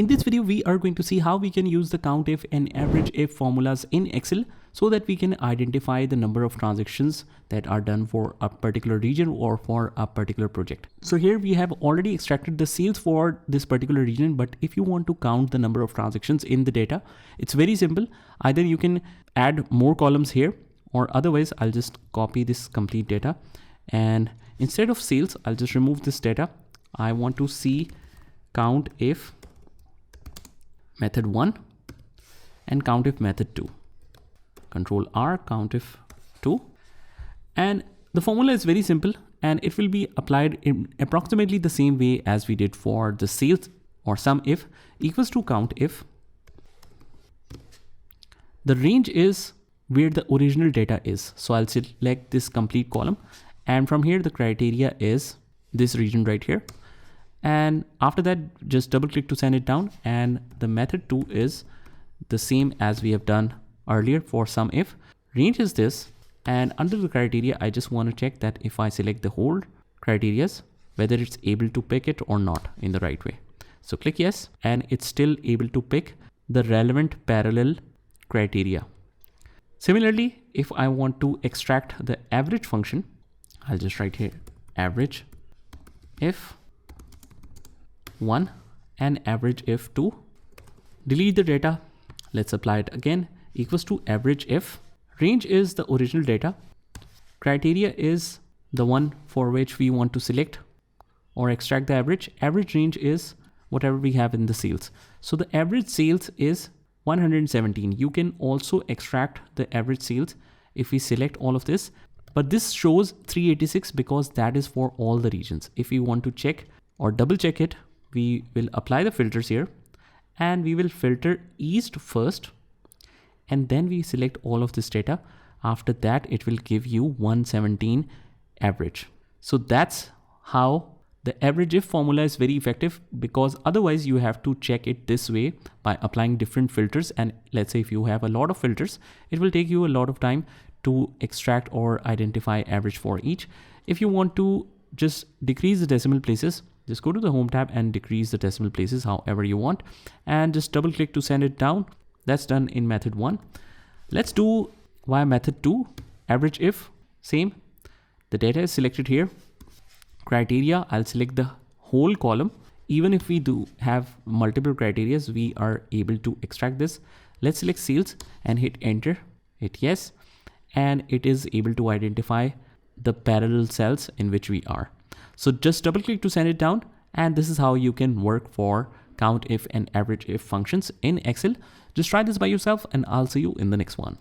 In this video, we are going to see how we can use the COUNTIF and AVERAGEIF formulas in Excel so that we can identify the number of transactions that are done for a particular region or for a particular project. So here we have already extracted the sales for this particular region, but if you want to count the number of transactions in the data, it's very simple. Either you can add more columns here, or otherwise I'll just copy this complete data, and instead of sales, I'll just remove this data. I want to see COUNTIF method 1 and COUNTIF method 2. Control R, COUNTIF 2. And the formula is very simple and it will be applied in approximately the same way as we did for the sales or SUMIF equals to COUNTIF. The range is where the original data is. So I'll select this complete column, and from here the criteria is this region right here. And after that, just double click to send it down, and the method 2 is the same as we have done earlier for SUMIF. Range is this, and under the criteria, I just want to check that if I select the whole criterias, whether it's able to pick it or not in the right way. So click yes, and it's still able to pick the relevant parallel criteria. Similarly, if I want to extract the average function, I'll just write here average if 1 and average if 2. Delete the data. Let's apply it again. Equals to average if. Range is the original data. Criteria is the one for which we want to select or extract the average. Average range is whatever we have in the sales. So the average sales is 117. You can also extract the average sales if we select all of this, but this shows 386 because that is for all the regions. If we want to check or double check it, we will apply the filters here, and we will filter East first, and then we select all of this data. After that, it will give you 117 average. So that's how the AVERAGEIF formula is very effective, because otherwise you have to check it this way by applying different filters. And let's say if you have a lot of filters, it will take you a lot of time to extract or identify average for each. If you want to just decrease the decimal places, just go to the home tab and decrease the decimal places however you want, and just double click to send it down. That's done in method 1. Let's do via method 2. Average if, same. The data is selected here. Criteria, I'll select the whole column. Even if we do have multiple criteria, we are able to extract this. Let's select sales and hit enter, hit yes, and it is able to identify the parallel cells in which we are. So just double click to send it down, and this is how you can work for COUNTIF and AVERAGEIF functions in Excel. Just try this by yourself, and I'll see you in the next one.